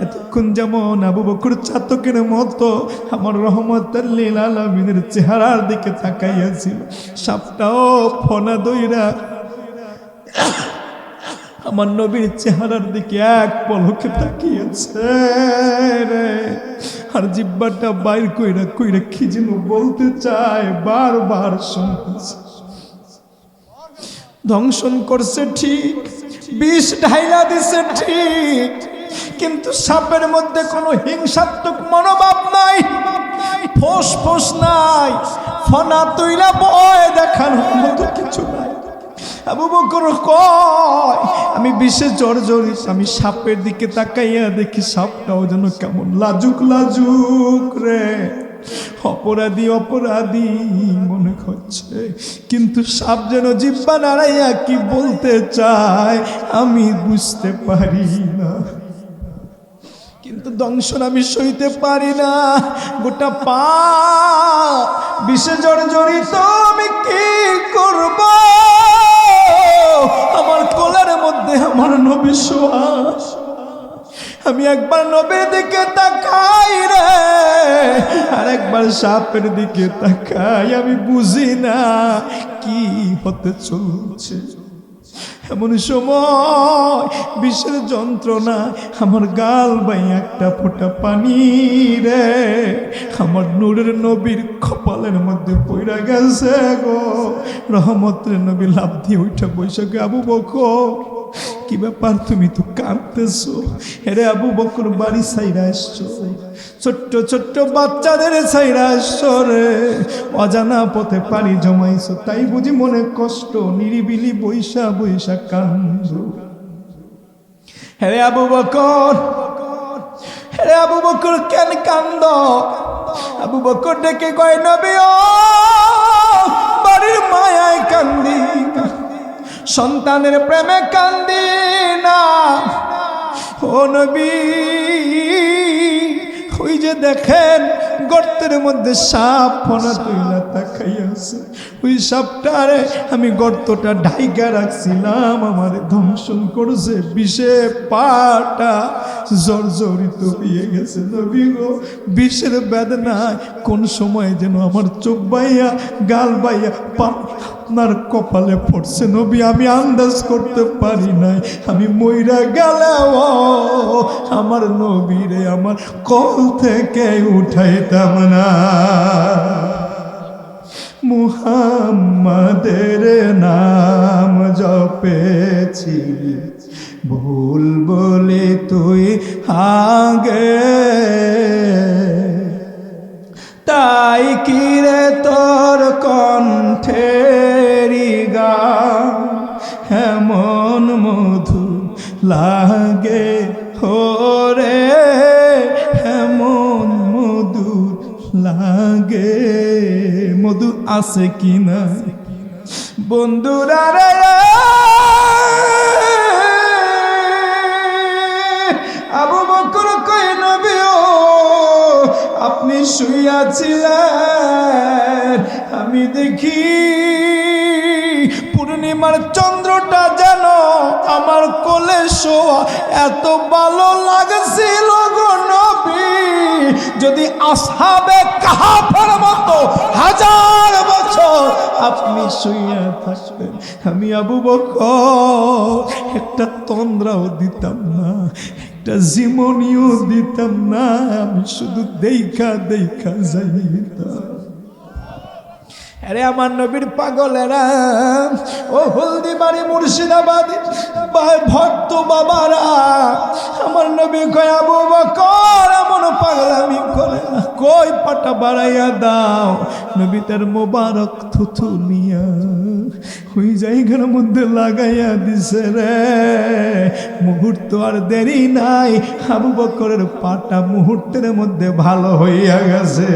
এতক্ষণ যেমন আবু বকর চাতকের মতো আমার রহমতের লিল আলামিনের চেহারার দিকে তাকাইয়াছিল, সাপটাও ফনা দইরা আমার নবীর চেহারার দিকে এক পলকে তাকিয়েছে রে। আর জিব্বাটা বাইর কইরা কইরা কি যেন বলতে চায়, বারবার শুনতেছে। ধ্বংসন করছে ঠিক, বিষ ঢাইলা দিছে ঠিক, কিন্তু সাপের মধ্যে কোনো হিংসাত্মক মনোভাব নাই, ফোঁস ফোঁস নাই, ফনা তুইলা ভয় দেখানোর মতো কিছু নাই। আবু বকর কয় আমি বিষে জর্জরিত, আমি সাপের দিকে তাকাইয়া দেখি সাপটাও যেন কেমন লাজুক লাজুক রে, অপরাধী অপরাধী মনে হচ্ছে, কিন্তু সাপ যেন জিহ্বা নাড়াইয়া কি বলতে চায় আমি বুঝতে পারি না, কিন্তু দংশন আমি সইতে পারি না। গোটা পা বিষে জর্জরিত, আমি কি করব? আমার কোলের মধ্যে আমার নবী শোয়া, আমি একবার নবীর দিকে তাকাই রে, আর একবার সাপের দিকে তাকাই, আমি বুঝি না কি হতে চলছে। এমন সময় বিষের যন্ত্রণা আমার গাল বাই একটা ফোঁটা পানি রে আমার নূরের নবীর কপালের মধ্যে পইরা গেছে গো। রহমতের নবী লাফ দিয়ে উঠে বৈশাখে, আবু বকর কি ব্যাপার, তুমি তো কাঁদতেছো? এরে আবু বকর বাড়ি ছাইরা আসছো, ছোট্ট ছোট্ট বাচ্চাদের ছাইরা আসছো রে, অজানা পথে পাড়ি জমাইছো, তাই বুঝি মনে কষ্ট, নিরিবিলি বৈশা বৈশা কান্দো। হেরে আবু বকর, হেরে আবু বকর কেন কান্দ? আবু বকর ডেকে কয়, নবী ও বাড়ির মায়ায় কান্দি না, সন্তানের প্রেমে কান্দি না, ও নবী ওই যে দেখেন গর্তের মধ্যে সাপ ফনা তুইলা তাকাইয়াছে, ওই সাপটারে আমি গর্তটা ঢাইকা রাখছিলাম, আমার ধ্বংসন করছে, বিষে পাটা জর্জরিত হয়ে গেছে। নবী গো বিষের বেদনায় কোন সময় যেন আমার চোখ বাইয়া গাল বাইয়া আপনার কপালে পড়ছে নবী, আমি আন্দাজ করতে পারি নাই, আমি মইরা গেলেও আমার নবীরে আমার কল থেকে উঠাইতাম না। মুহাম্মাদের নাম জপেছি ভুল বলে তুই আগে, তাই কিরে তোর কণ্ঠেরি গান এমন মধু লাগে ওরে, এমন মধু লাগে। মধু আছে কিনা বন্ধুরা রে, আবু বকর কয়, নবী ও আপনি শুইয়াছিলেন, আমি দেখি পূর্ণিমার চন্দ্রটা যেন আমার কোলে শোয়া, এত ভালো লাগছিল গো নবী, যদি আসহাবে কাহাফের মতো 1000 বছর আপনি শুইয়া থাকতেন, আমি আবু বকর একটা তন্দ্রাও দিতাম না, একটা জীবনীও দিতাম না, আমি শুধু দেখা দেখা যাইতাম। আরে আমার নবীর পাগলেরা, ও হলদিবাড়ি মুর্শিদাবাদ ভক্ত বাবারা, আমার নবী কয়, আবু বকর এমন পাগলামি করে না, কই পাটা বাড়াইয়া দাও। নবী তার মোবারক থুথু নিয়া ওই জায়গার মধ্যে লাগাইয়া দিছে রে, মুহূর্ত আর দেরি নাই, আবু বকরের পাটা মুহূর্তের মধ্যে ভালো হইয়া গেছে।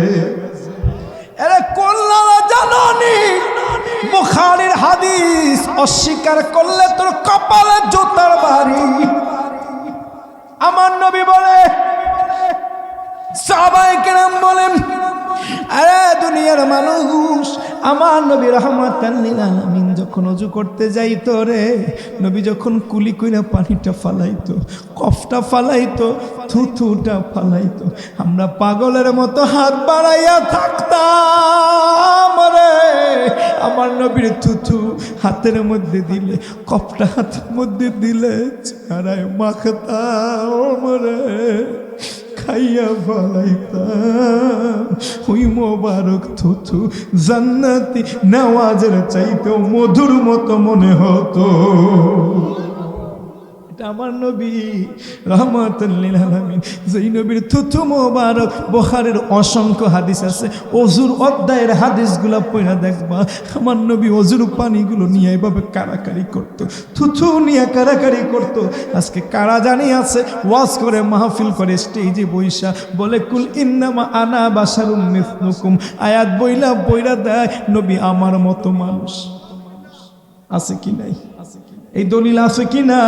এরে কল্যাণা জাননি, বুখারীর হাদিস অস্বীকার করলে তোর কপালে জুতার বাড়ি। আমার নবী বলে, সাহাবায়ে কেরাম বলেন, আরে দুনিয়ার মানুষ, আমার নবী রাহমাতাল লিল আলামিন যখন ওযু করতে যাইতো রে, নবী যখন কুলি কইরা পানিটা ফালাইতো, কফটা ফালাইতো, থুথুটা ফালাইতো, আমরা পাগলের মতো হাত বাড়াইয়া থাকতাম রে। আমার নবীর থুথু হাতের মধ্যে দিলে, কফটা হাতের মধ্যে দিলে চেহারায় মাখতাম রে, খাইয়া ফালাইতাম। ওই মোবারক থুথু জান্নাতি নেওয়াজের চাইতেও মধুর মতো মনে হতো। এটা আমার নবী রাহমাতুল লিল আলামিন, যেই নবীর থুথু মোবারক। বুখারীর অসংখ্য হাদিস আছে, ওযুর অধ্যায়ের হাদিসগুলো পড়া দেখবা। আমার নবী ওযুর পানিগুলো নিয়ে এভাবে কারাকারি করত, থুথু নিয়ে কারাকারি করত। আজকে কারা জানি আছে, ওয়াজ করে, মাহফিল করে, স্টেজে বইসা বলে কুল ইন্নামা আনা বাশারুম মিসলুকুম, আয়াত বইলা বইরা দেয় নবী আমার মতো মানুষ। আছে কি নাই? এই দলিল আছে কি না?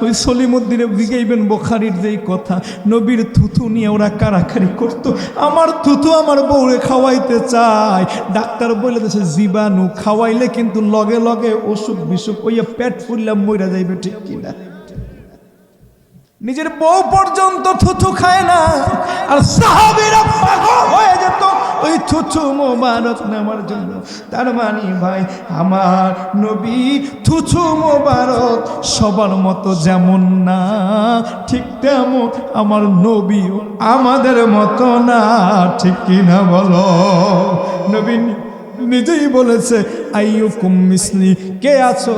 ওই সলিমুদ্দিনে জিগাইবেন বুখারীর যেই কথা, নবীর থুথু নিয়ে ওরা কারাকারি করত। আমার থুথু আমার বউরে খাওয়াইতে চায়, ডাক্তার বলে দিয়েছে জীবাণু খাওয়াইলে কিন্তু লগে লগে অসুখ বিসুখ ওই পেট ফুললা মইরা যাইবে, ঠিক কিনা? নিজের বউ পর্যন্ত থুথু খায় না, আর সাহাবীরা পাগল হয়ে যেত ওই থুথু মোবারক নেওয়ার জন্য। তার মানে ভাই, আমার নবী থুথু মোবারক সবার মতো যেমন না, ঠিক তেমন আমার নবীও আমাদের মতো না, ঠিক কিনা বলো? নবী নিজেই বলেছে আইয়ুকুম মিসলি, কে আছো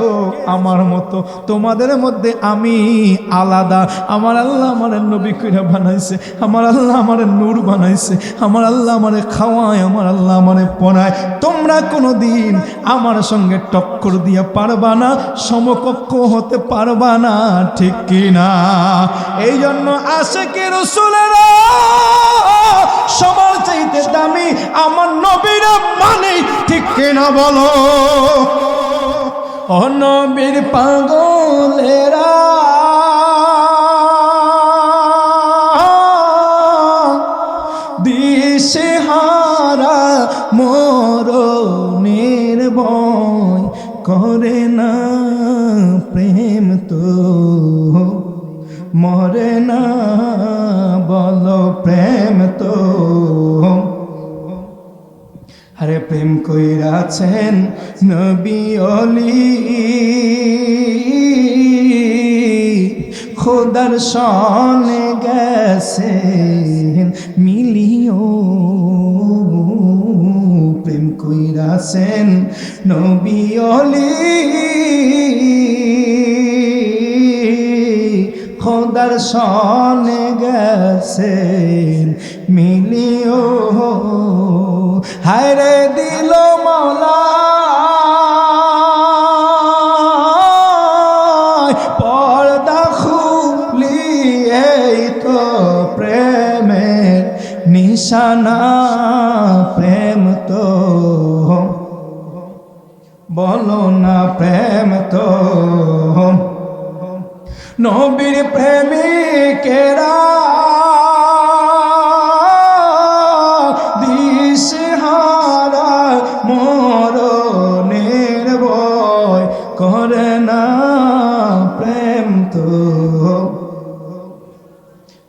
আমার মতো? তোমাদের মধ্যে আমি আলাদা। আমার আল্লাহ আমার নবী কইরা বানাইছে, আমার আল্লাহ আমার নূর বানাইছে, আমার আল্লাহ আমারে খাওয়ায়, আমার আল্লাহ আমারে পড়ায়। তোমরা কোনোদিন আমার সঙ্গে টক্কর দিয়া পারবা না, সমকক্ষ হতে পারবা না, ঠিক কিনা? এই জন্য আশিকে রাসূলেরা সবার চাইতে দামি আমার নবীরা মানে, ঠিক কিনা বলো? ও নবীর পাগলেরা দিশেহারা মরণের ভয় করে না, প্রেম তো মরে না, বলো প্রেম তো। আরে প্রেম কইরাছেন নবী ওলি, খোদার সনে গেছেন মিলিও। প্রেম কইরাছেন নবী ওলি, খোদার সনে গেছেন মিলিও। হায়রে দিল মাওলা পর্দা খুলিয়ে, তো প্রেমের নিশানা, প্রেম তো বলো না, প্রেম তো। নবীর প্রেমিকেরা দিশেহারা মরণের ভয় করে না, প্রেম তো।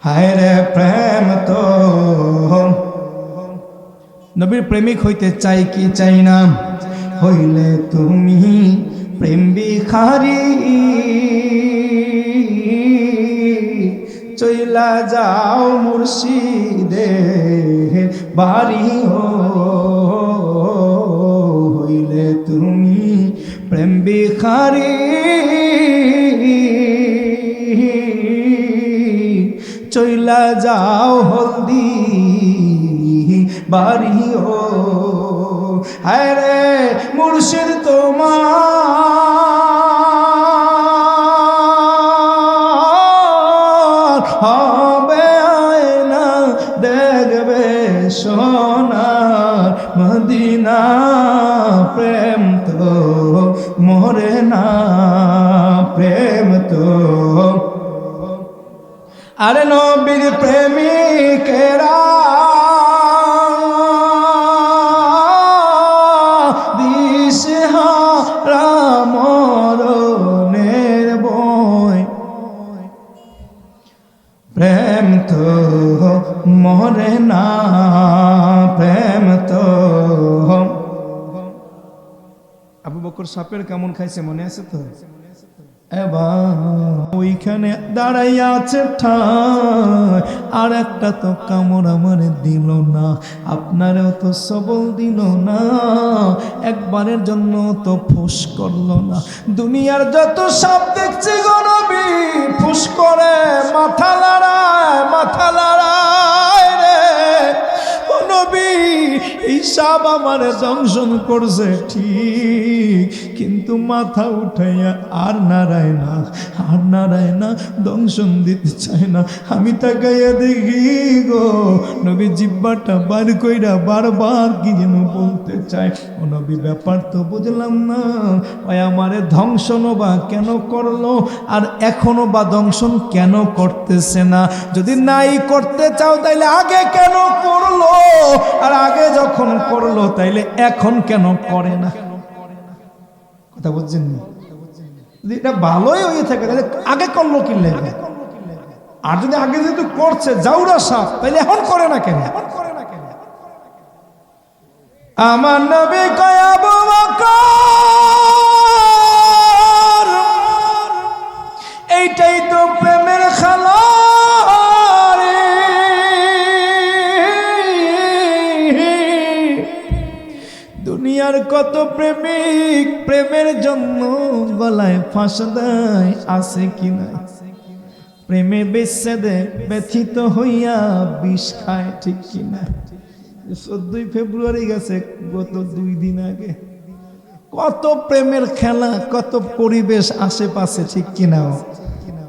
হায় রে প্রেম তো। নবীর প্রেমিক হইতে চাই কি চাই না? হইলে তুমি প্রেম ভিখারি, চইলা যাও মুর্শিদের বাড়ি। হইলে তুমি প্রেম ভিখারি, চইলা যাও হলদি বাড়ি। হায় রে মুর্শিদ তোমার হবে আয়না, দেখবে সোনার মদিনা। প্রেম তো মরে না, প্রেম তো। আরে নবীর প্রেমিকেরা তো মরে না, প্রেম তো। আবু বকর সাপের কেমন খাইছে মনে আছে তো? এবার ওইখানে দাঁড়াইয়া আছে ঠায়, আর একটা তো কামড় আমার দিল না, আপনারেও তো সবল দিল না, একবারের জন্য তো ফুস করলো না। দুনিয়ার যত সাপ দেখছি গো নবী, ফুস করে মাথা লড়ায়, মাথা লড়ায় রে ও নবী। এই সাপ আমার দংশন করছে ঠিক, কিন্তু মাথা উঠাইয়া আর নারায় না, আর নারায় না, দংশন দিতে চায় না। আমি তাকাইয়া দেখি গো নবী জিব্বাটা বার কইরা বারবার কি যেন বলতে চায়। ও নবী ব্যাপার তো বুঝলাম না, ওই আমারে ধ্বংসন বা কেন করলো, আর এখনো বা দংশন কেন করতেছে না? যদি নাই করতে চাও তাইলে আগে কেন করলো, আর আগে যখন করলো তাইলে এখন কেন করে না? কথা বুঝছেন না? যদি এটা ভালোই হয়ে থাকে তাহলে আগে করলো কি লাগে? আর যদি আগে যেহেতু করছে জাউরা সাপ, তাইলে এখন করে না কেন? আমার নবী কয় আবু বকর, এইটাই তো প্রেমের খেলা রে। দুনিয়ার কত প্রেমিক প্রেমের জন্য গলায় ফাঁস দেয়, আছে কিনা? প্রেমে বিচ্ছেদে ব্যথিত হইয়া বিষ খায়, ঠিক কিনা? 14 ফেব্রুয়ারি গেছে গত 2 দিন আগে, কত প্রেমের খেলা, কত পরিবেশ আশেপাশে, ঠিক কিনা?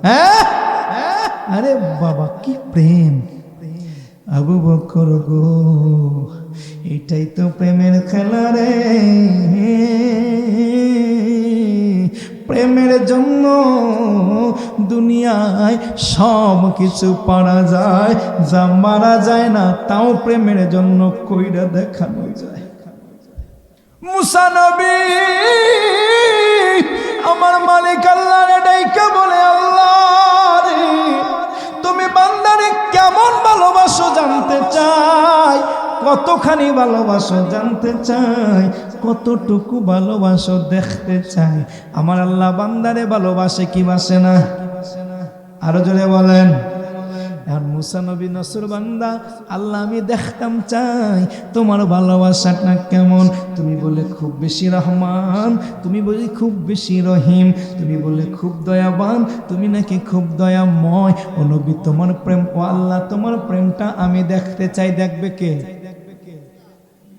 হ্যাঁ, আরে বাবা কি প্রেম! আবু বকর গো, এটাই তো প্রেমের খেলা রে। প্রেমের জন্য দুনিয়ায় সব কিছু পারা যায়, যা মারা যায় না তাও প্রেমের জন্য কইরা দেখানো যায়। মুসা নবী আমার মালিক আল্লাহরে ডাইকা বলে, আল্লাহ রে তুমি বান্দারে কেমন ভালোবাসো জানতে চাই, কতখানি ভালোবাসো জানতে চাই, কতটুকু ভালোবাসো দেখতে চাই। আমার আল্লাহ বান্দারে ভালোবাসে কি বাসে না? আরো জোরে বলেন। আর মুসা নবী নসর বান্দা, আল্লাহ আমি দেখতাম চাই তোমার ভালোবাসাটা কেমন। তুমি বলে খুব বেশি রহমান, তুমি বলে খুব বেশি রহিম, তুমি বলে খুব দয়াবান, তুমি নাকি খুব দয়াময়। ও নবী তোমার প্রেম, ও আল্লাহ তোমার প্রেমটা আমি দেখতে চাই। দেখবে কে?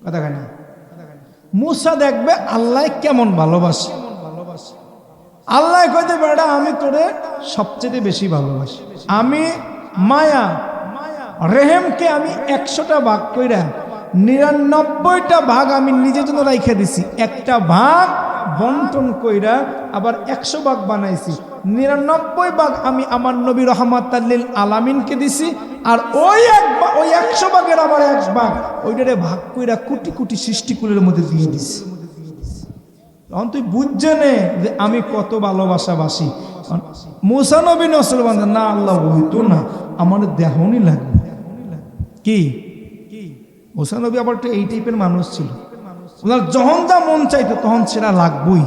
কথা কেন? মুসা দেখবে আল্লাহ কেমন ভালোবাসে। আল্লাহ কইতে বেটা আমি তোরে সবচেয়ে বেশি ভালোবাসি। আমি মায়া রেহেমকে আমি 100টা ভাগ কইরা 99টা ভাগ আমি নিজের জন্য রাইখা দিছি, একটা ভাগ বন্টন কইরা আবার 100 ভাগ বানাইছি। 99 ভাগ আমি আমার নবী রহমাতাল লিল আলামিনকে দিছি, আর ওই 100 ভাগের আবার 1 ভাগ ওইটারে ভাগ কইরা কোটি কোটি সৃষ্টিকুলের মধ্যে দিয়ে দিছি। তখন তুই বুঝছে নে যে আমি কত ভালোবাসাবাসি। মুসা নবী নসর বান্দা, না আল্লাহ হইতো না, আমার দেহনই লাগবে। কি মুসা নবী আবার এই টাইপের মানুষ ছিল, ওনার যখন যা মন চাইতো তখন সেটা লাগবই।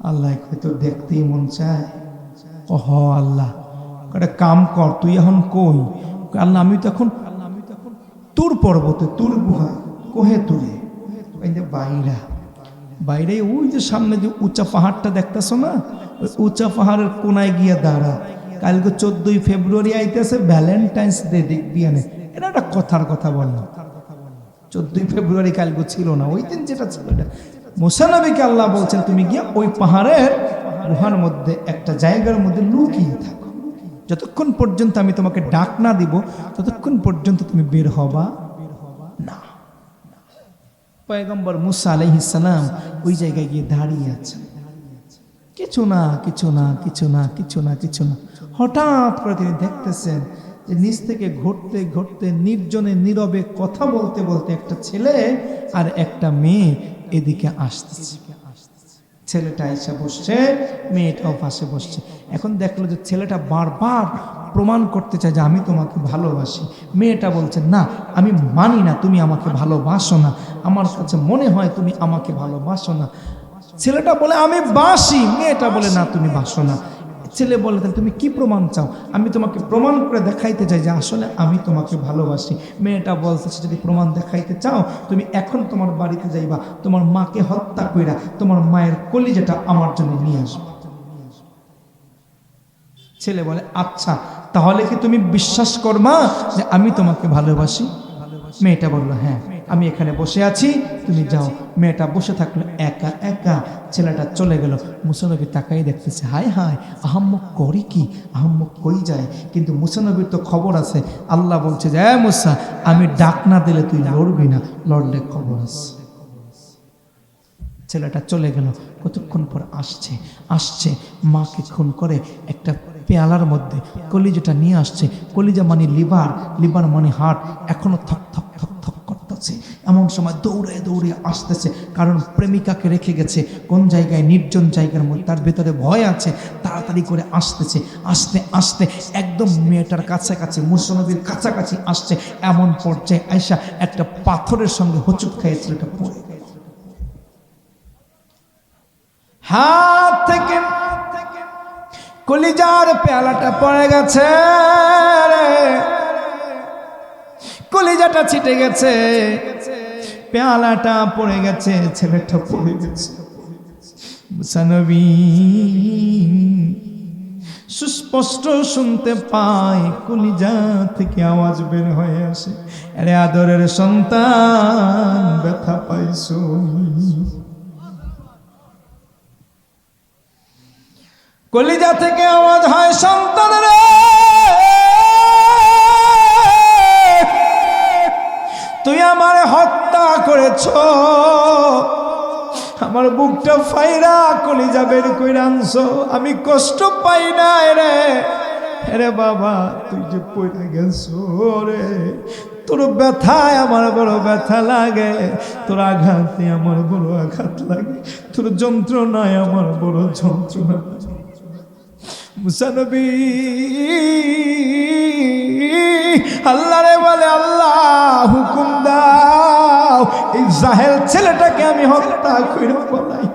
আল্লাহ হয়তো দেখতেই মন চায়। ওহ আল্লাহ একটা কাম কর, তুই এখন কই? আল্লাহ আমি তো এখন তুর পর্বতে, তুর গুহা, কোহে তুরে বাইরা বাইরে, ওই যে সামনে যে উঁচা পাহাড়টা দেখতেছো না, ওই উঁচা পাহাড়ের কোনায় গিয়ে দাঁড়া। কালকে 14 ফেব্রুয়ারি আইতেছে, ভ্যালেন্টাইন্স ডে দেখবি। এটা একটা কথার কথা বললাম। 14 ফেব্রুয়ারি কালকে ছিল না, ওই দিন যেটা ছিল এটা। মুসা নবীকে আল্লাহ বলছেন তুমি গিয়া ওই পাহাড়ের গুহার মধ্যে একটা জায়গার মধ্যে লুকিয়ে থাকো, যতক্ষণ পর্যন্ত আমি তোমাকে ডাক না দিব ততক্ষণ পর্যন্ত তুমি বের হবা না। পয়গম্বর মুসা আলাইহিস সালাম ওই জায়গায় গিয়ে দাঁড়িয়ে আছে। কিছু না কিছু না কিছু না কিছু না কিছু না, হঠাৎ করে তিনি দেখতেছেন যে নিচ থেকে ঘুরতে ঘুরতে নির্জনে নীরবে কথা বলতে বলতে একটা ছেলে আর একটা মেয়ে এদিকে আসতেছে। ছেলেটা এসে বসছে, মেয়েটাও পাশে বসছে। এখন দেখলো যে ছেলেটা বারবার প্রমাণ করতে চায় যে আমি তোমাকে ভালোবাসি। মেয়েটা বলছে না, আমি মানি না, তুমি আমাকে ভালোবাসো না, আমার কাছে মনে হয় তুমি আমাকে ভালোবাসো না। ছেলেটা বলে আমি বাসি, মেয়েটা বলে না তুমি বাসো না। ছেলে বলে তাহলে তুমি কি প্রমাণ চাও? আমি তোমাকে প্রমাণ করে দেখাইতে চাই যে আসলে আমি তোমাকে ভালোবাসি। মেয়েটা বলছে যদি প্রমাণ দেখাইতে চাও তুমি এখন তোমার বাড়িতে যাইবা, তোমার মাকে হত্যা কইরা তোমার মায়ের কলিজাটা আমার জন্য নিয়ে আসবে। ছেলে বলে আচ্ছা, তাহলে কি তুমি বিশ্বাস করবা যে আমি তোমাকে ভালোবাসি? মেয়েটা বলল হ্যাঁ, আমি এখানে বসে আছি, তুমি যাও। মেয়েটা বসে থাকলো একা একা। ছেলেটা চলে গেল। মুসা নবী তাকাই দেখতেছে, হায় হায় আহাম্মক করি কি, আহাম্মক কই যায়। কিন্তু মুসা নবীর তো খবর আছে। আল্লাহ বলছে যে মুসা, আমি ডাক না দিলে তুই লড়বি না, লড়লে খবর আছে। ছেলেটা চলে গেল। কতক্ষণ পর আসছে মাকে খুন করে একটা পেয়ালার মধ্যে কলিজাটা নিয়ে আসছে। কলিজা মানে লিভার মানে হার্ট, এখনো থক থক থক থক করতেছে। এমন সময় দৌড়ে দৌড়ে আসতেছে, কারণ প্রেমিকাকে রেখে গেছে কোন জায়গায়, নির্জন জায়গার মধ্যে, তার ভেতরে ভয় আছে। তাড়াতাড়ি করে আসতেছে, আস্তে আস্তে একদম মেয়েটার কাছাকাছি, মুসা নবীর কাছাকাছি আসছে। এমন পর্যায়ে আয়সা একটা পাথরের সঙ্গে হোঁচট খেয়ে ছেলেটা পড়ে গেল। হাত থেকে কলিজার পেয়ালাটা পড়ে গেছে, কলিজাটা ছিটে গেছে, পেয়ালাটা পড়ে গেছে, ছেলেটা পড়ে গেছে। মুসা নবী সুস্পষ্ট শুনতে পায়, কলিজা থেকে আওয়াজ বের হয়ে আসে, আরে আদরের সন্তান ব্যথা পাইছো। কলিজা থেকে আওয়াজ হয়, সন্তান রে তুই আমার হত্যা করেছ, আমার বুকটা ফাইরা কলিজা বের করে আনছো, আমি কষ্ট পাই না রে। রে বাবা তুই যে পড়ে গেছো রে, তোর ব্যথায় আমার বড় ব্যথা লাগে, তোর আঘাতে আমার বড় আঘাত লাগে, তোর যন্ত্রণায় আমার বড় যন্ত্রণা। মুসা নবী আল্লাহরে বলে, আল্লাহ হুকুম দাও এই জাহেল ছেলেটাকে আমি হত্যা করে বলাই।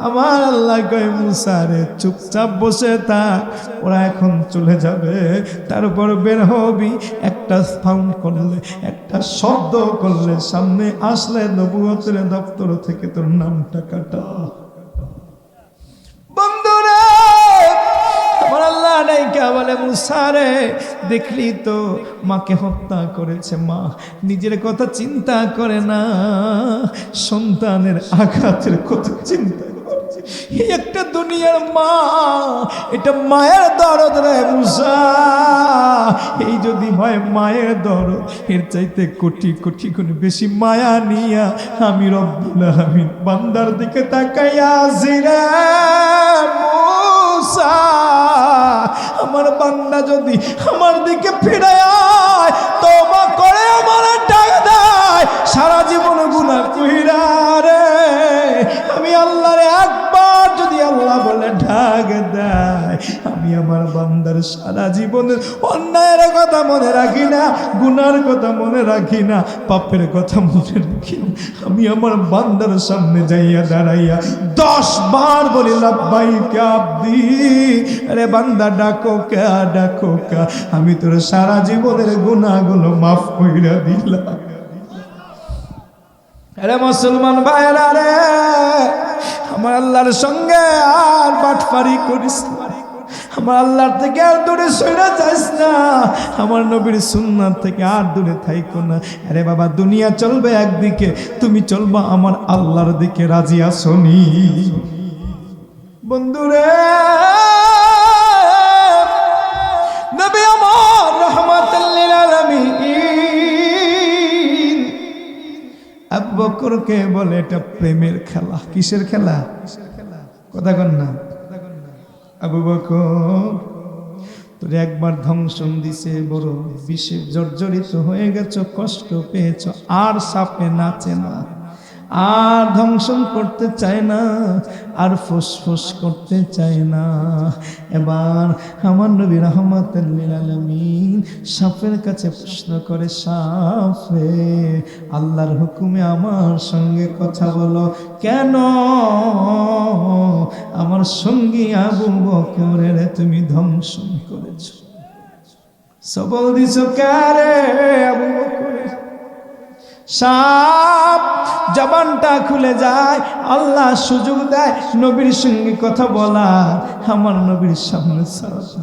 আমার আল্লাহ কয় মুসা রে চুপচাপ বসে থাক, ওরা এখন চলে যাবে, তারপর বের হবি, একটা সাউন্ড করলে, একটা শব্দ করলে, সামনে আসলে নবুয়তের দপ্তর থেকে তোর নামটা কাটা। বন্ধুরা আমার আল্লাহ নাইকা বলে, মুসা রে দেখলি তো মাকে হত্যা করেছে, মা নিজের কথা চিন্তা করে না, সন্তানের আঘাতের কথা চিন্তা করছে। একটা দুনিয়ার মা, এটা মায়ের দরদ রে মুসা, এই যদি হয় মায়ের দরদ, এর চাইতে কোটি কোটি গুণ বেশি মায়া নিয়া আমি রব্বুল আলামিন বান্দার দিকে তাকাইয়া আছি রে মুসা। আমার বান্দা যদি আমার দিকে ফিরে আয়, তওবা করে আমার ডাক দেয়, সারা জীবন গুনাহ কইরা রে আমি আল্লাহরে একবার যদি আল্লাহ বলে ডাক দেয়, আমি আমার বান্দার সারা জীবনের অন্যায়ের কথা মনে রাখি না, গুনার কথা মনে রাখি না, পাপের কথা মনে রাখি না, আমি আমার বান্দার সামনে যাইয়া দাঁড়াইয়া 10 বার বলি লাব্বাইকা আব্দি, আরে বান্দা ডাকো কা ডাকো কা, আমি তোর সারা জীবনের গুনাহগুলো মাফ কইরা দিলাম। আরে মুসলমান ভাইরা রে, আমার আল্লাহর সঙ্গে আর বাটপারি করিস না, আমার আল্লাহর থেকে আর দূরে সইরা যাস না, আমার নবীর সুন্নাত থেকে আর দূরে থাইকো না। আরে বাবা দুনিয়া চলবে একদিকে, তুমি চলবা আমার আল্লাহর দিকে, রাজি আসনি বন্ধুরে? নবী আমার রাহমাতুল লিল আলামিন আবু বকরকে বলে এটা প্রেমের খেলা। কিসের খেলা? কথা কন না। আবু বকর তোর একবার ধ্বংসন দিছে, বড় বিষে জর্জরিত হয়ে গেছো, কষ্ট পেয়েছ, আর সাপে নাচে না, আর ধ্বংসন করতে চায় না, আর ফুসফুস করতে চায় না। এবার আমার নবী রাহমাতুল লিল আলামিন সাপের কাছে প্রশ্ন করে, সাপ রে, আল্লাহর হুকুমে আমার সঙ্গে কথা বলো কেন? আমার সঙ্গী আবু বকরের তুমি ধ্বংসন করেছো, সবল দিছো কারে আবু বকরের? সাপ জবানটা খুলে যায়, আল্লাহ সুযোগ দেয় নবীর সঙ্গে কথা বলা। আমার নবীর সামনে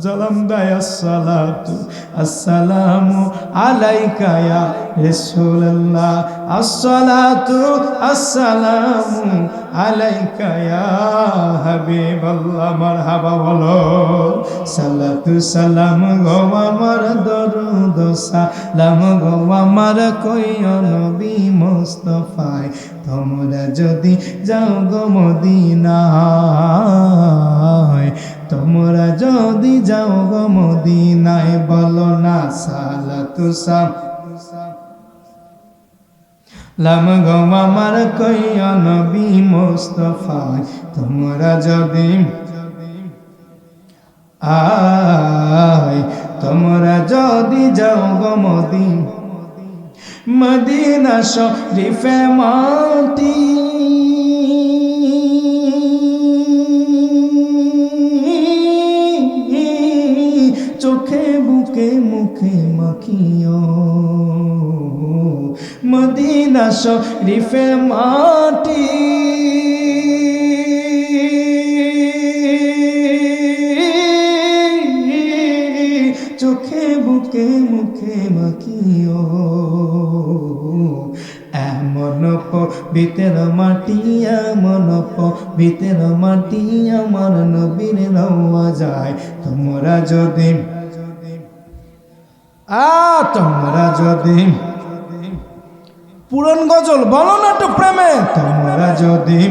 সালাম দেয়, আসসালাতু আসসালামু আলাইকা ইয়া রাসূলুল্লাহ, আসসালাতু আসসালামু আলাইকা ইয়া হাবিবাল্লাহ। মারহাবা বলো। সালাতু সালাম গো আমার দরুদ সালাম গো আমার কইও নবী মুস্তাফায়, তোমরা যদি যাও গো মদিনায়, তোমরা যদি যাও গো মদিনায়, বলো না সালাতু সালাম গো আমার কইও নবী মুস্তাফায়, তোমরা যদি আয়, তোমরা যদি যাও গো মদিনা শরীফে মাটি, চোখে বুকে মুখে মাখিও, মদিনা শরীফে মাটি, চোখে বুকে মুখে মাখিও। এমন পবিত্র মাটি, এমন পবিত্র মাটি আমার নবীর রওয়া যায়। তোমরা যদি তোমরা যদি পুরান গজল বলো না তো প্রেমে, তোমরা যদি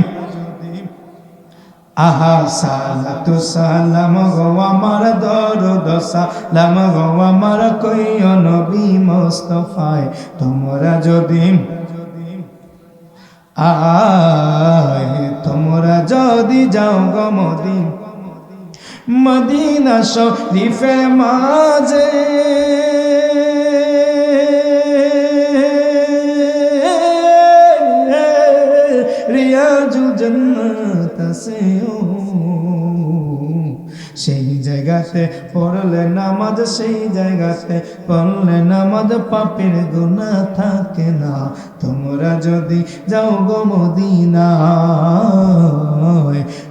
আহা সালাতু সালাম গো আমার দরুদ সালাম গো আমার কইও নবী মুস্তাফায়, তোমরা যদি আয়, তোমরা যদি যাও গো মদিনা শরীফে মাঝে, রিয়াজুল জান্নাত আছে সেই জায়গাতে পড়লে নামাজ, সেই জায়গাতে পড়লে নামাজ, পাপের গুনাহ থাকে না। তোমরা যদি যাও গো মদিনায়,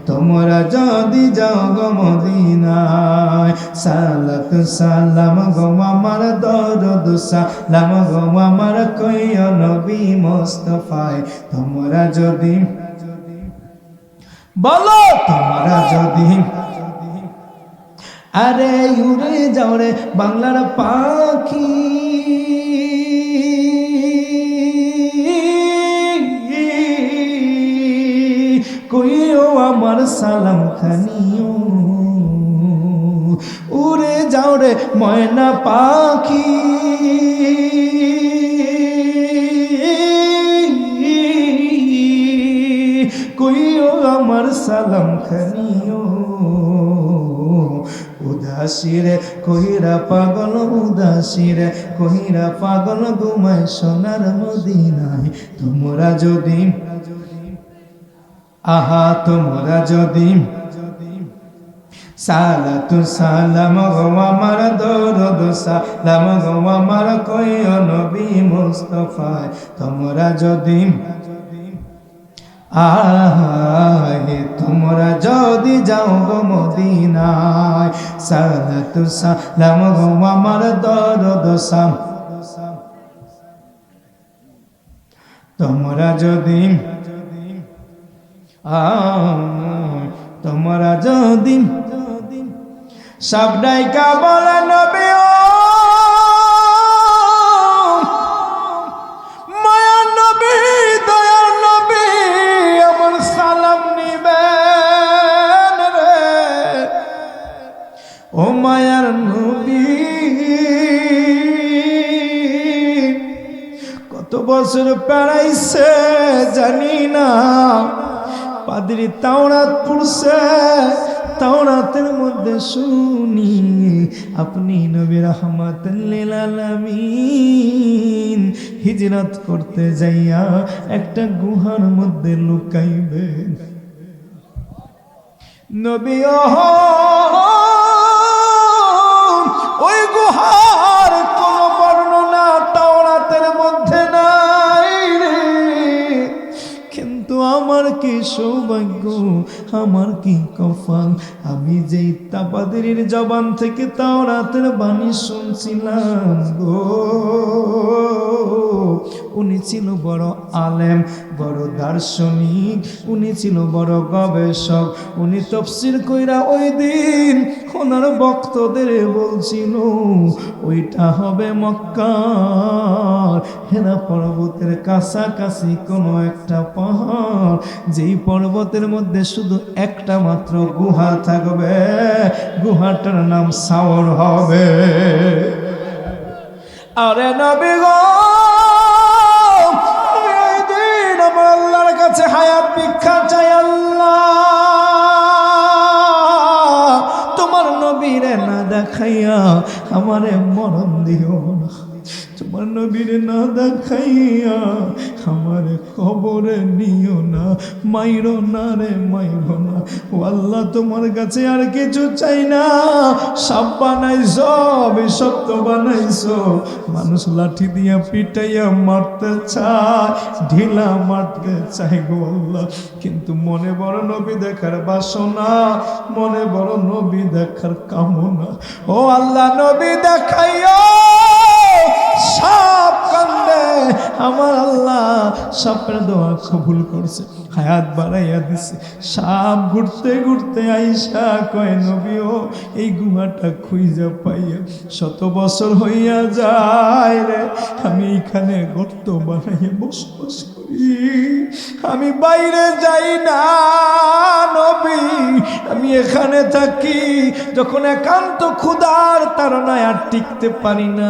তোমরা যদি যাও গো মদিনায়, সালাতু সালাম গো আমার দরুদ সালাম গো আমার কইও নবী মুস্তাফায়, তোমরা যদি বলো, তোমরা যদি আরে উড়ে যাও রে বাংলার পাখি, কইও আমার সালাম খানিও, উড়ে যাও রে ময়না পাখি, কইও আমার সালাম খানিও। উদাসীরে কহিরা পাগল, উদাসীরে কহিরা পাগল, ঘুমায় সোনার মদিনায়। তোমরা যদি আহা, তোমরা যদি সালাতু সালাম গো আমার দরুদ সালাম গো আমার কইও নবী মুস্তাফায়, তোমরা যদি আয়, তোমরা যদি যাও গো মদিনায়, সালাতু সালাম গো আমার দরুদ সালাম, তোমরা যদি তোমরা যদি সব ডাইকা বলে নবী ও মায়ার নবী, দয়ার নবী, আমার সালাম নিবেন রে। ও মায়ার নবী, কত বছর পেরাইছে জানি না, পাদ্রী তাওরাত পড়ছে, তাওরাতের মধ্যে শুনি আপনি নবী রাহমাতুল লিল আলামিন হিজরত করতে যাইয়া একটা গুহার মধ্যে লুকাইবেন। নবী ওই গুহার কোন বর্ণনা তাওরাতের মধ্যে নাই রে, কিন্তু আমার কি সৌভাগ্য, আমার কি কপাল, আমি যেই পাদ্রীর জবান থেকে তাওরাতের বাণী শুনছিলাম গো, উনি ছিল বড় আলেম, বড় দার্শনিক, উনি ছিল বড় গবেষক। উনি তাফসীর কইরা ওই দিন ওনার ভক্তদের বলছিল ওইটা হবে মক্কার হেরা পর্বতের কাছাকাছি কোনো একটা পাহাড়, যেই পর্বতের মধ্যে শুধু একটা মাত্র গুহা থাকবে, গুহাটার নাম সাওর হবে। আরে নবী গো, আমার আল্লাহর কাছে হায়াত ভিক্ষা চাই, আল্লাহ তোমার নবীরে না দেখাইয়া আমারে মরণ দিও না, তোমার নবীরে না দেখাইয়া আমারে কবরে নিও না, মাইরো না রে মাইরো না। ও আল্লাহ তোমার কাছে আর কিছু চাই না, সাপ বানাইছো, বিষাক্ত বানাইছো, মানুষ লাঠি দিয়া পিটাইয়া মারতে চায়, ঢিলা মারতে চাই গো আল্লাহ, কিন্তু মনে বড় নবী দেখার বাসনা, মনে বড় নবী দেখার কামনা। ও আল্লাহ নবী দেখাইও, সাপ কান্দে, আমার আল্লাহ সাপের দোয়া কবুল করছে, হায়াত বাড়াইয়া দিছে। সাপ ঘুরতে ঘুরতে আইসা কয় নবী ও এই গুহাটা খুঁজা পাইয়া 100 বছর হইয়া যায় রে, আমি এইখানে গর্ত বানাইয়া বসবাস করি, আমি বাইরে যাই না নবী, আমি এখানে থাকি। যখন একান্ত ক্ষুধার তাড়নায় আর টিকতে পারি না,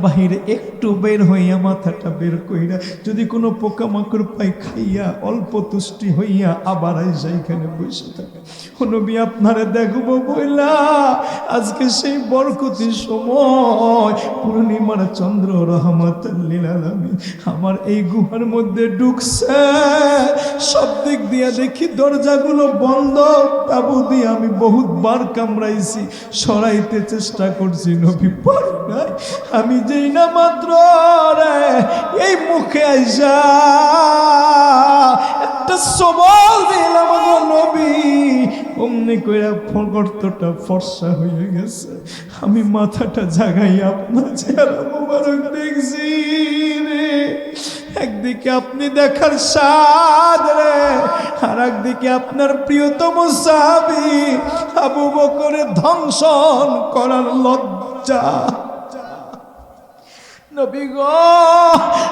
বাহিরে একটু বের হইয়া মাথাটা বের কইরা যদি কোনো পোকামাকড় পাই খাইয়া অল্প তুষ্টি হইয়া আবার আইসা এখানে বসে থাকে। ও নবী আপনারে দেখবো বইলা আজকে সেই বরকতির সময়, পূর্ণিমার চন্দ্র রহমাতুল লিল আলামিন আমার এই গুহার মধ্যে ঢুকছে, সব দিক দিয়া দেখি দরজাগুলো বন্ধ, তাবু দিয়ে আমি বহুতবার কামড়াইছি, সরাইতে চেষ্টা করছি নবী পারি নাই। আমি যেই না মাত্র রে এই মুখে আইসা একটা সবল দিলাম গো নবী, অমনি কইরা গর্তটা ফর্সা হয়ে গেছে। আমি মাথাটা জাগাই আপনার চেহারা মোবারক দেখছি রে, একদিকে আপনি দেখার স্বাদ রে, আর একদিকে আপনার প্রিয়তম সাহাবী আবু বকরের ধ্বংসন করার লজ্জা। নবী গো,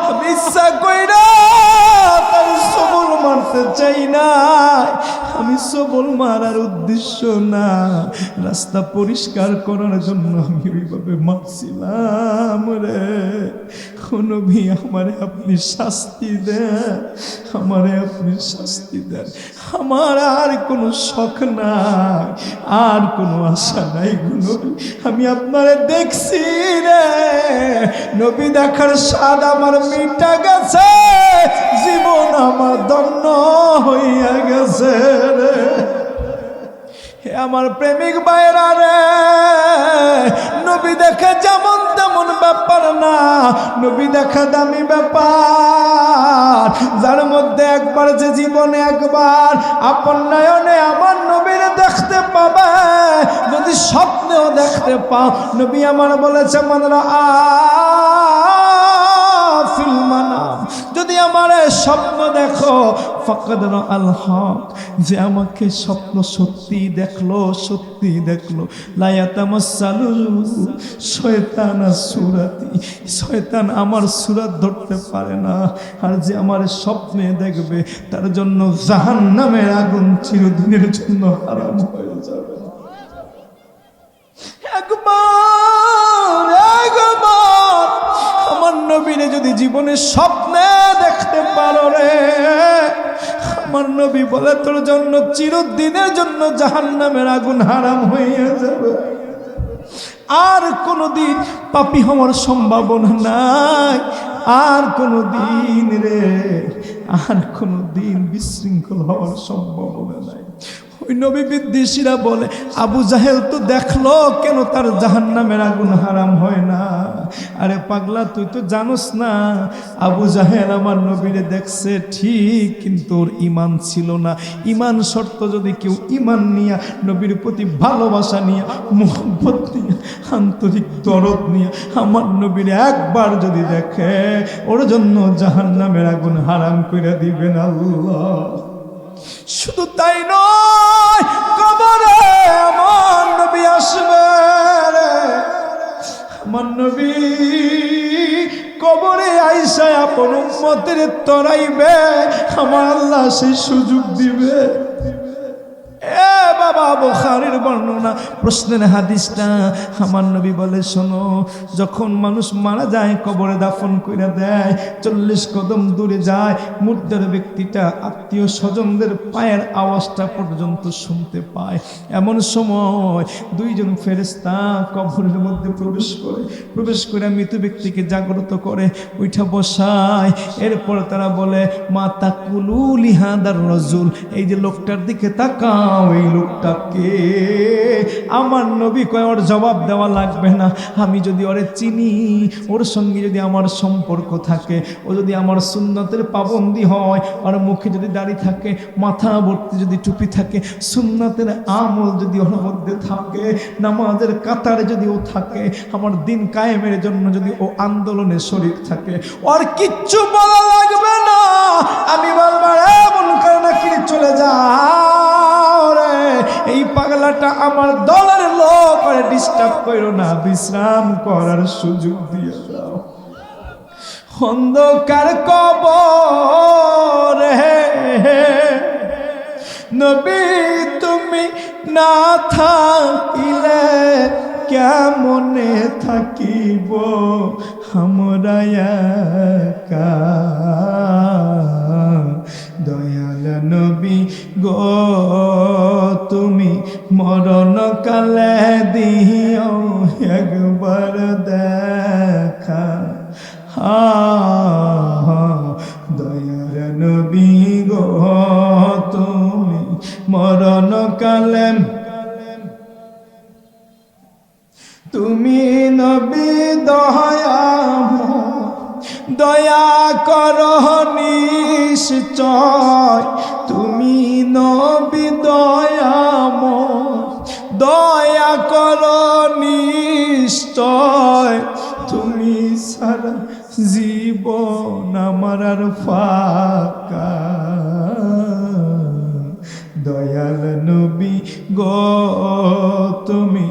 আমি ইচ্ছা কইরা তার সবল মারতে চাই না, আমি সবল মারার উদ্দেশ্য না, রাস্তা পরিষ্কার করার জন্য আমি ওইভাবে মারছিলাম রে। নবী আমারে আপনি শাস্তি দেন, আমারে আপনি শাস্তি দেন, আমার আর কোনো শখ নাই, আর কোনো আশা নাই গো নবী, আমি আপনারে দেখছি রে, নবী দেখার স্বাদ আমার মিটা গেছে, জীবন আমার ধন্য হইয়া গেছে রে। আমার প্রেমিক ভাইরা রে, নবী দেখা যেমন তেমন ব্যাপার না, নবী দেখা দামি ব্যাপার, যার মধ্যে একবার যে জীবনে একবার আপন নয়নে আমার নবীর দেখতে পাবে, যদি স্বপ্নেও দেখতে পাও, নবী আমার বলেছে মানরা ফিল মানাম, যদি আমার স্বপ্ন দেখো ফাকাদ রাআল হক, যে আমাকে স্বপ্ন সত্যি দেখলো, সত্যি দেখলো, লা ইয়াতামাসসালু শয়তানা সুরাতি, শয়তান আমার সুরাত ধরতে পারে না, আর যে আমার স্বপ্নে দেখবে তার জন্য জাহান্নামের আগুন চিরদিনের জন্য হারাম হয়ে যাবে। একবার আমার নবীরে যদি জীবনে স্বপ্নে দেখতে পারো রে, আমার নবী বলে তোর জন্য চিরদিনের জন্য জাহান্নামের আগুন হারাম হয়ে যাবে, আর কোনদিন পাপী হওয়ার সম্ভাবনা নাই, আর কোনদিন রে, আর কোনদিন বিশৃঙ্খল হওয়ার সম্ভাবনা নাই। ওই নবী বিদ্বেষীরা বলে আবু জাহেল তো দেখলো কেন তার জাহান্নামের আগুন হারাম হয় না? আরে পাগলা, তুই তো জানোস না আবু জাহেল আমার নবীরে দেখছে ঠিক, কিন্তু ওর ঈমান ছিল না। ঈমান শর্ত, যদি কেউ ঈমান নিয়ে নবীর প্রতি ভালোবাসা নিয়ে, মুহাব্বত নিয়ে, আন্তরিক দরদ নিয়ে আমার নবীর একবার যদি দেখে, ওর জন্য জাহান্নামের আগুন হারাম করে দিবেন আল্লাহ। শুধু তাই নয়, কবরে আমার নবী আসবে, আমার নবী কবরে আইসা আপন উম্মতের তরাইবে, আমার আল্লাহ সেই সুযোগ দিবে। এ বাবা, বুখারীর বর্ণনা, প্রশ্নের হাদিসটা, আমার নবী বলে শোনো, যখন মানুষ মারা যায় কবরে দাফন করে দেয়, 40 কদম দূরে যায়, মুর্দার ব্যক্তিটা আত্মীয় স্বজনদের পায়ের আওয়াজটা পর্যন্ত শুনতে পায়। এমন সময় দুইজন ফেরেশতা কবরের মধ্যে প্রবেশ করে মৃত ব্যক্তিকে জাগ্রত করে উঠা বসায়। এরপর তারা বলে মা তাকুলু লিহাদার রাজুল, এই যে লোকটার দিকে তাকাও, এই লোকটাকে। আমার নবী কয় ওর জবাব দেওয়া লাগবে না, আমি যদি ওরে চিনি, ওর সঙ্গে যদি আমার সম্পর্ক থাকে, ও যদি আমার সুন্নতের পাবন্দি হয়, ওর মুখে যদি দাড়ি থাকে, মাথা ভর্তি যদি টুপি থাকে, সুন্নতের আমল যদি ওর মধ্যে থাকে, নামাজের কাতারে যদি ও থাকে, আমার দিন কায়েমের জন্য যদি ও আন্দোলনে শরীক থাকে, ওর কিচ্ছু বলা লাগবে না। আমি বলবো এমন করে নাকি চলে যা, এই পাগলাটা আমার দলের লোক, আরে ডিস্টার্ব করো না, বিশ্রাম করার সুযোগ দিয়ে দাও। অন্ধকার কবর নবী তুমি না থাকিলে কেমনে থাকিব আমরা একা। দয়াল নবী গো তুমি মরণ কালে দিও একবার দেখা। দয়াল নবী গো তুমি মরণ কালে, তুমি নবী দয়া করো নিশ্চয়, তুমি নবী দয়া করো নিশ্চয়, তুমি সারা জীবন আমার আর ফাঁকা। দয়াল নবী গো তুমি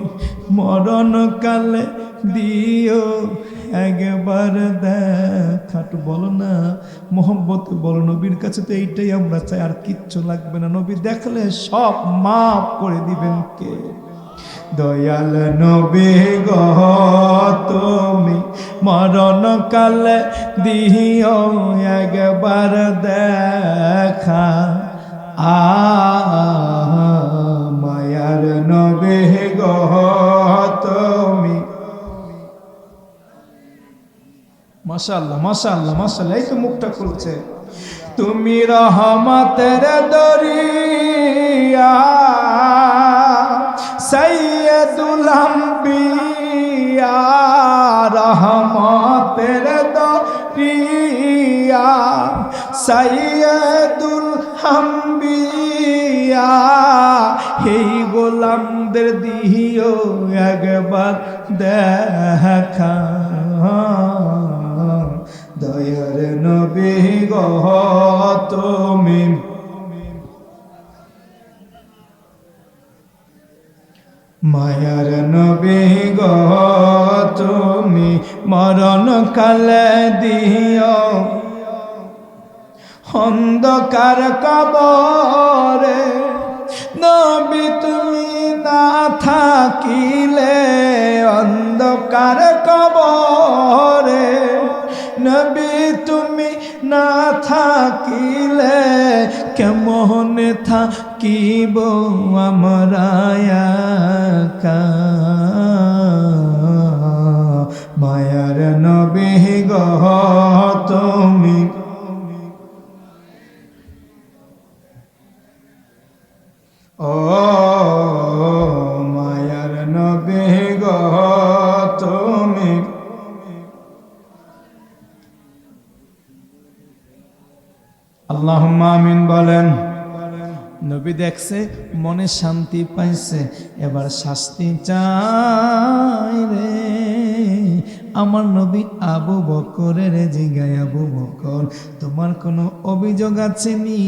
মরণ কালে দিও একবার দেখা। বলো না মোহাম্মত, বলো নবীর কাছে তো এইটাই আমরা চাই, আর কিচ্ছু লাগবে না। নবী দেখলে সব মাফ করে দিবেন কে? দয়াল নবী গো তুমি মরণ কালে দিও একবার দেখা। মায়ার নবী গো তুমি, মাশাআল্লাহ মাশাআল্লাহ মাশাআল্লাহ, এই তো মুখটা খুলছে। তুমি রহমতের দরিয়া, সাইয়্যিদুল আম্বিয়া, রহমতের দরিয়া, সাইয়্যিদুল আম্বিয়া, এই গোলামদের দিও একবার দেখা। দয়ার নবী গো তুমি মায়ার নবী গো তুমি মরণ কালে দিও অন্ধকার কবরে। নবী তুমি না থাকিলে অন্ধকার কবরে, নবী থাকিলে কেমনে থাকিব আমরা একা মায়ার নবী গো তুমি ও মায়ার নবী গো তুমি আল্লাহুম্মা আমিন বলেন। নবী দেখছে মনে শান্তি পাইছে, এবার শাস্তি চাই রে। আমার নবী আবু বকরের জিগায়, আবু বকর তোমার কোনো অভিযোগ আছে নি?